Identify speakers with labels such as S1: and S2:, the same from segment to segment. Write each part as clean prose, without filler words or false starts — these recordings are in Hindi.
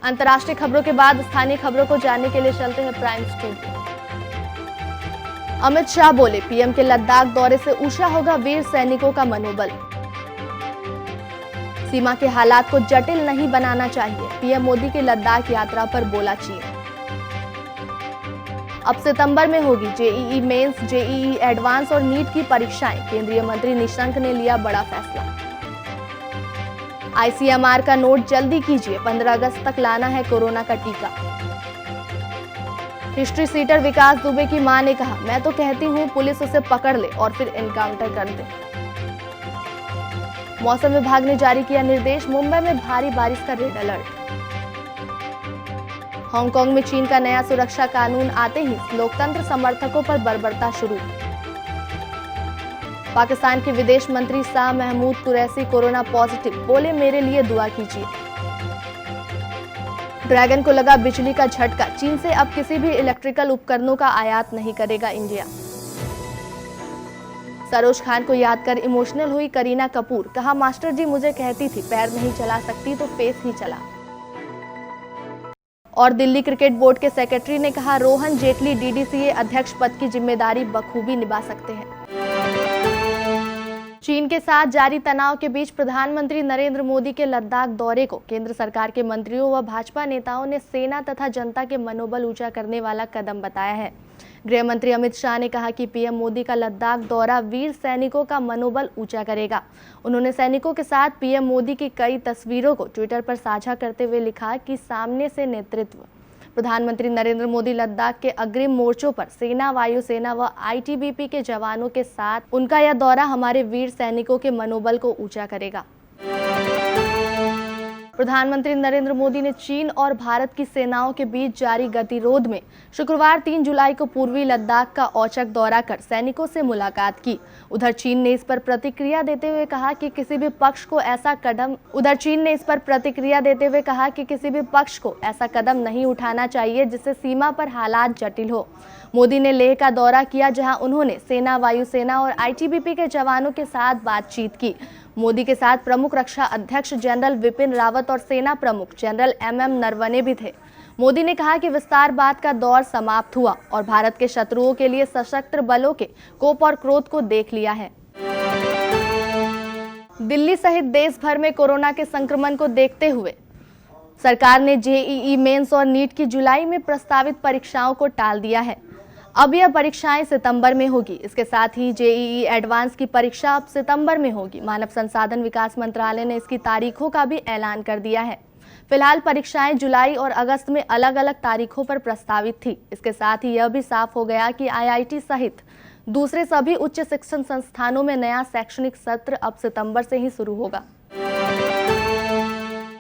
S1: अंतर्राष्ट्रीय खबरों के बाद स्थानीय खबरों को जानने के लिए चलते हैं प्राइम स्टूडियो। अमित शाह बोले, पीएम के लद्दाख दौरे से ऊंचा होगा वीर सैनिकों का मनोबल। सीमा के हालात को जटिल नहीं बनाना चाहिए, पीएम मोदी की लद्दाख यात्रा पर बोला चीन। अब सितंबर में होगी जेईई मेंस, जेईई एडवांस और नीट की परीक्षाएं, केंद्रीय मंत्री निशंक ने लिया बड़ा फैसला। आईसीएमआर का नोट जल्दी कीजिए, 15 अगस्त तक लाना है कोरोना का टीका। हिस्ट्री सीटर विकास दुबे की मां ने कहा, मैं तो कहती हूं पुलिस उसे पकड़ ले और फिर एनकाउंटर कर दे। मौसम विभाग ने जारी किया निर्देश, मुंबई में भारी बारिश का रेड अलर्ट। हांगकांग में चीन का नया सुरक्षा कानून आते ही लोकतंत्र समर्थकों पर बर्बरता शुरू। पाकिस्तान के विदेश मंत्री शाह महमूद कुरैशी कोरोना पॉजिटिव, बोले मेरे लिए दुआ कीजिए। ड्रैगन को लगा बिजली का झटका, चीन से अब किसी भी इलेक्ट्रिकल उपकरणों का आयात नहीं करेगा इंडिया। सरोज खान को याद कर इमोशनल हुई करीना कपूर, कहा मास्टर जी मुझे कहती थी पैर नहीं चला सकती तो फेस ही चला। और दिल्ली क्रिकेट बोर्ड के सेक्रेटरी ने कहा, रोहन जेटली डीडीसीए अध्यक्ष पद की जिम्मेदारी बखूबी निभा सकते हैं। चीन के साथ जारी तनाव के बीच प्रधानमंत्री नरेंद्र मोदी के लद्दाख दौरे को केंद्र सरकार के मंत्रियों व भाजपा नेताओं ने सेना तथा जनता के मनोबल ऊंचा करने वाला कदम बताया है। गृह मंत्री अमित शाह ने कहा कि पीएम मोदी का लद्दाख दौरा वीर सैनिकों का मनोबल ऊंचा करेगा। उन्होंने सैनिकों के साथ पीएम मोदी की कई तस्वीरों को ट्विटर पर साझा करते हुए लिखा कि सामने से नेतृत्व। प्रधानमंत्री नरेंद्र मोदी लद्दाख के अग्रिम मोर्चों पर सेना, वायुसेना व आईटीबीपी के जवानों के साथ उनका यह दौरा हमारे वीर सैनिकों के मनोबल को ऊंचा करेगा। प्रधानमंत्री नरेंद्र मोदी ने चीन और भारत की सेनाओं के बीच जारी गतिरोध में शुक्रवार 3 जुलाई को पूर्वी लद्दाख का औचक दौरा कर सैनिकों से मुलाकात की। उधर चीन ने इस पर प्रतिक्रिया देते हुए कहा कि किसी भी पक्ष को ऐसा कदम नहीं उठाना चाहिए जिससे सीमा पर हालात जटिल हो। मोदी ने लेह का दौरा किया, जहां उन्होंने सेना, वायुसेना और आईटीबीपी के जवानों के साथ बातचीत की। मोदी के साथ प्रमुख रक्षा अध्यक्ष जनरल विपिन रावत और सेना प्रमुख जनरल एमएम नरवणे भी थे। मोदी ने कहा कि विस्तारवाद का दौर समाप्त हुआ और भारत के शत्रुओं के लिए सशस्त्र बलों के कोप और क्रोध को देख लिया है। दिल्ली सहित देश भर में कोरोना के संक्रमण को देखते हुए सरकार ने जेईई मेंस और नीट की जुलाई में प्रस्तावित परीक्षाओं को टाल दिया है। अब यह परीक्षाएं सितंबर में होगी। इसके साथ ही जेईई एडवांस की परीक्षा अब सितंबर में होगी। मानव संसाधन विकास मंत्रालय ने इसकी तारीखों का भी ऐलान कर दिया है। फिलहाल परीक्षाएं जुलाई और अगस्त में अलग अलग तारीखों पर प्रस्तावित थी। इसके साथ ही यह भी साफ हो गया कि आईआईटी सहित दूसरे सभी उच्च शिक्षण संस्थानों में नया शैक्षणिक सत्र अब सितंबर से ही शुरू होगा।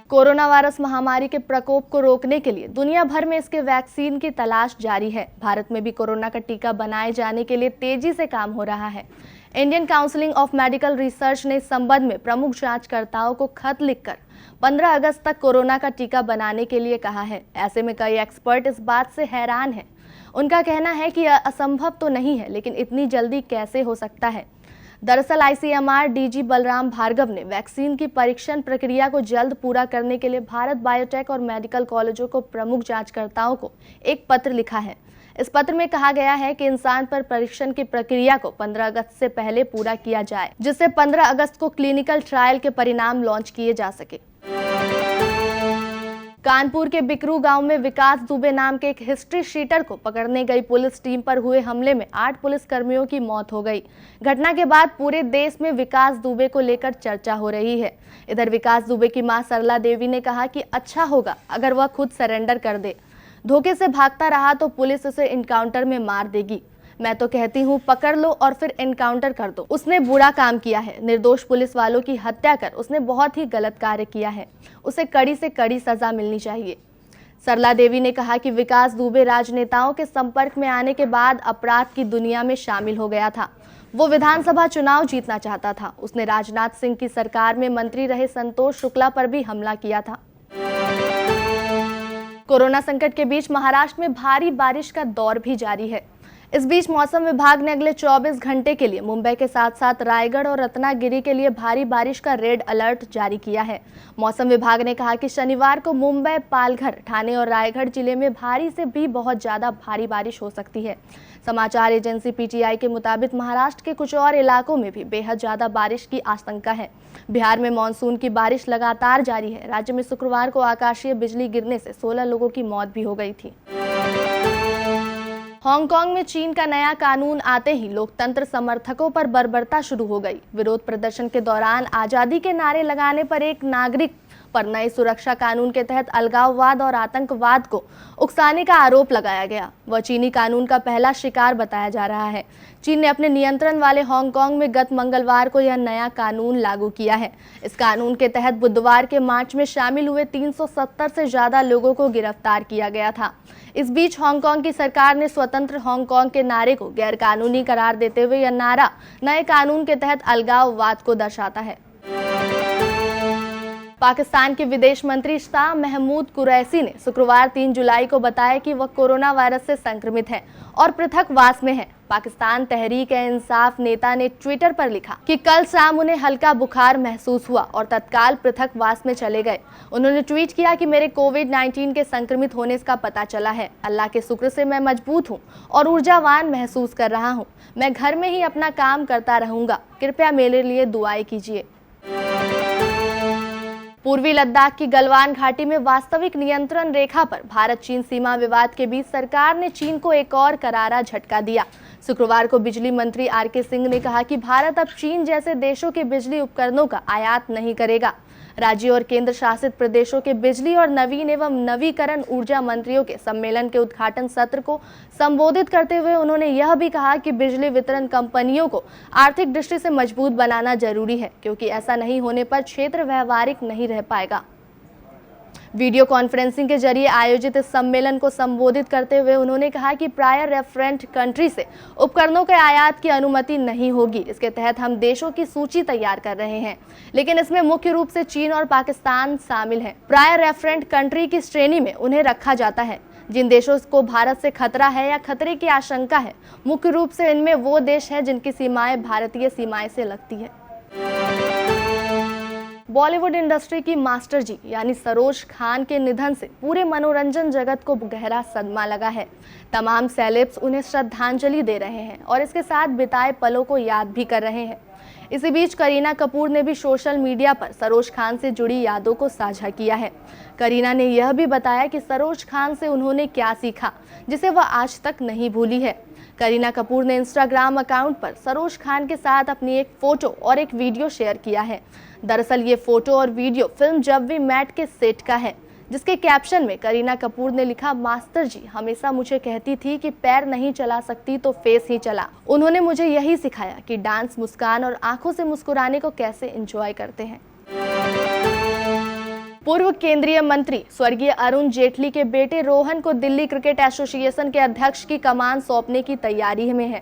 S1: कोरोना वायरस महामारी के प्रकोप को रोकने के लिए दुनिया भर में इसके वैक्सीन की तलाश जारी है। भारत में भी कोरोना का टीका बनाए जाने के लिए तेजी से काम हो रहा है। Indian council of medical research ने इस संबंध में प्रमुख जांचकर्ताओं को खत लिखकर 15 अगस्त तक कोरोना का टीका बनाने के लिए कहा है। ऐसे में कई एक्सपर्ट इस बात से हैरान हैं। उनका कहना है कि यह असंभव तो नहीं है, लेकिन इतनी जल्दी कैसे हो सकता है। दरअसल आईसीएमआर डीजी बलराम भार्गव ने वैक्सीन की परीक्षण प्रक्रिया को जल्द पूरा करने के लिए भारत बायोटेक और मेडिकल कॉलेजों को प्रमुख जांचकर्ताओं को एक पत्र लिखा है। इस पत्र में कहा गया है कि इंसान पर परीक्षण की प्रक्रिया को 15 अगस्त से पहले पूरा किया जाए, जिससे 15 अगस्त को क्लिनिकल ट्रायल के परिणाम लॉन्च किए जा सके। कानपुर के बिकरू गांव में विकास दुबे नाम के एक हिस्ट्री शीटर को पकड़ने गई पुलिस टीम पर हुए हमले में 8 पुलिस कर्मियों की मौत हो गई। घटना के बाद पूरे देश में विकास दुबे को लेकर चर्चा हो रही है। इधर विकास दुबे की मां सरला देवी ने कहा कि अच्छा होगा अगर वह खुद सरेंडर कर दे। धोखे से भागता रहा तो पुलिस उसे एनकाउंटर में मार देगी। मैं तो कहती हूँ पकड़ लो और फिर एनकाउंटर कर दो। उसने बुरा काम किया है। निर्दोष पुलिस वालों की हत्या कर उसने बहुत ही गलत कार्य किया है। उसे कड़ी से कड़ी सजा मिलनी चाहिए। सरला देवी ने कहा कि विकास दुबे राजनेताओं के संपर्क में आने के बाद अपराध की दुनिया में शामिल हो गया था। वो विधानसभा चुनाव जीतना चाहता था। उसने राजनाथ सिंह की सरकार में मंत्री रहे संतोष शुक्ला पर भी हमला किया था। कोरोना संकट के बीच महाराष्ट्र में भारी बारिश का दौर भी जारी है। इस बीच मौसम विभाग ने अगले 24 घंटे के लिए मुंबई के साथ साथ रायगढ़ और रत्नागिरी के लिए भारी बारिश का रेड अलर्ट जारी किया है। मौसम विभाग ने कहा कि शनिवार को मुंबई, पालघर, ठाणे और रायगढ़ जिले में भारी से भी बहुत ज्यादा भारी बारिश हो सकती है। समाचार एजेंसी पीटीआई के मुताबिक महाराष्ट्र के कुछ और इलाकों में भी बेहद ज्यादा बारिश की आशंका है। बिहार में मानसून की बारिश लगातार जारी है। राज्य में शुक्रवार को आकाशीय बिजली गिरने से 16 लोगों की मौत भी हो गई थी। हांगकांग में चीन का नया कानून आते ही लोकतंत्र समर्थकों पर बर्बरता शुरू हो गई। विरोध प्रदर्शन के दौरान आजादी के नारे लगाने पर एक नागरिक पर नए सुरक्षा कानून के तहत अलगाववाद और आतंकवाद को उकसाने का आरोप लगाया गया। वह चीनी कानून का पहला शिकार बताया जा रहा है। चीन ने अपने नियंत्रण वाले हांगकांग में गत मंगलवार को यह नया कानून लागू किया है। इस कानून के तहत बुधवार के मार्च में शामिल हुए 370 से ज्यादा लोगों को गिरफ्तार किया गया था। इस बीच हांगकांग की सरकार ने स्वतंत्र हांगकांग के नारे को गैरकानूनी करार देते हुए यह नारा नए कानून के तहत अलगाववाद को दर्शाता है। पाकिस्तान के विदेश मंत्री शाह महमूद कुरैशी ने शुक्रवार 3 जुलाई को बताया कि वह कोरोना वायरस से संक्रमित हैं और पृथकवास में हैं। पाकिस्तान तहरीक-ए-इंसाफ नेता ने ट्विटर पर लिखा कि कल शाम उन्हें हल्का बुखार महसूस हुआ और तत्काल पृथकवास में चले गए। उन्होंने ट्वीट किया कि मेरे कोविड-19 के संक्रमित होने का पता चला है। अल्लाह के शुक्र से मैं मजबूत हूँ और ऊर्जावान महसूस कर रहा हूँ। मैं घर में ही अपना काम करता रहूंगा। कृपया मेरे लिए दुआएं कीजिए। पूर्वी लद्दाख की गलवान घाटी में वास्तविक नियंत्रण रेखा पर भारत चीन सीमा विवाद के बीच सरकार ने चीन को एक और करारा झटका दिया। शुक्रवार को बिजली मंत्री आर.के. सिंह ने कहा कि भारत अब चीन जैसे देशों के बिजली उपकरणों का आयात नहीं करेगा। राज्यों और केंद्र शासित प्रदेशों के बिजली और नवीन एवं नवीकरण ऊर्जा मंत्रियों के सम्मेलन के उद्घाटन सत्र को संबोधित करते हुए उन्होंने यह भी कहा कि बिजली वितरण कंपनियों को आर्थिक दृष्टि से मजबूत बनाना जरूरी है, क्योंकि ऐसा नहीं होने पर क्षेत्र व्यावहारिक नहीं रह पाएगा। वीडियो कॉन्फ्रेंसिंग के जरिए आयोजित इस सम्मेलन को संबोधित करते हुए उन्होंने कहा कि प्रायर रेफरेंट कंट्री से उपकरणों के आयात की अनुमति नहीं होगी। इसके तहत हम देशों की सूची तैयार कर रहे हैं, लेकिन इसमें मुख्य रूप से चीन और पाकिस्तान शामिल हैं। प्रायर रेफरेंट कंट्री की श्रेणी में उन्हें रखा जाता है जिन देशों को भारत से खतरा है या खतरे की आशंका है। मुख्य रूप से इनमें वो देश है जिनकी सीमाएं भारतीय सीमाएं से लगती है। बॉलीवुड इंडस्ट्री की मास्टर जी यानी सरोज खान के निधन से पूरे मनोरंजन जगत को गहरा सदमा लगा है। तमाम सेलेब्स उन्हें श्रद्धांजलि दे रहे हैं और इसके साथ बिताए पलों को याद भी कर रहे हैं। इसी बीच करीना कपूर ने भी सोशल मीडिया पर सरोज खान से जुड़ी यादों को साझा किया है। करीना ने यह भी बताया कि सरोज खान से उन्होंने क्या सीखा जिसे वह आज तक नहीं भूली है। करीना कपूर ने इंस्टाग्राम अकाउंट पर सरोज खान के साथ अपनी एक फोटो और एक वीडियो शेयर किया है। दरअसल ये फोटो और वीडियो फिल्म जब वी मेट के सेट का है, जिसके कैप्शन में करीना कपूर ने लिखा, मास्टर जी हमेशा मुझे कहती थी कि पैर नहीं चला सकती तो फेस ही चला। उन्होंने मुझे यही सिखाया कि डांस मुस्कान और आंखों से मुस्कुराने को कैसे एंजॉय करते हैं। पूर्व केंद्रीय मंत्री स्वर्गीय अरुण जेटली के बेटे रोहन को दिल्ली क्रिकेट एसोसिएशन के अध्यक्ष की कमान सौंपने की तैयारी में है।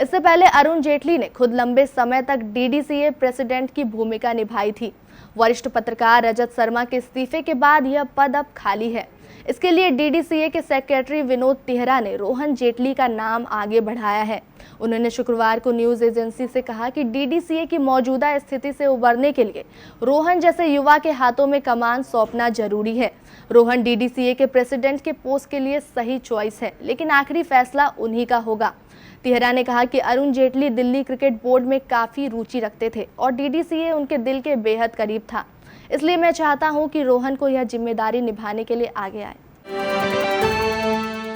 S1: इससे पहले अरुण जेटली ने खुद लंबे समय तक डीडीसीए प्रेसिडेंट की भूमिका निभाई थी। वरिष्ठ पत्रकार रजत शर्मा के इस्तीफे के बाद यह पद अब खाली है। इसके लिए डीडीसीए के सेक्रेटरी विनोद तिहरा ने रोहन जेटली का नाम आगे बढ़ाया है। उन्होंने शुक्रवार को न्यूज एजेंसी से कहा कि डीडीसीए की मौजूदा स्थिति से उबरने के लिए रोहन जैसे युवा के हाथों में कमान सौंपना जरूरी है। रोहन डीडीसीए के प्रेसिडेंट के पोस्ट के लिए सही चॉइस है, लेकिन आखिरी फैसला उन्हीं का होगा। तिहरा ने कहा कि अरुण जेटली दिल्ली क्रिकेट बोर्ड में काफी रुचि रखते थे और डीडीसीए उनके दिल के बेहद करीब था। इसलिए मैं चाहता हूं कि रोहन को यह जिम्मेदारी निभाने के लिए आगे आए।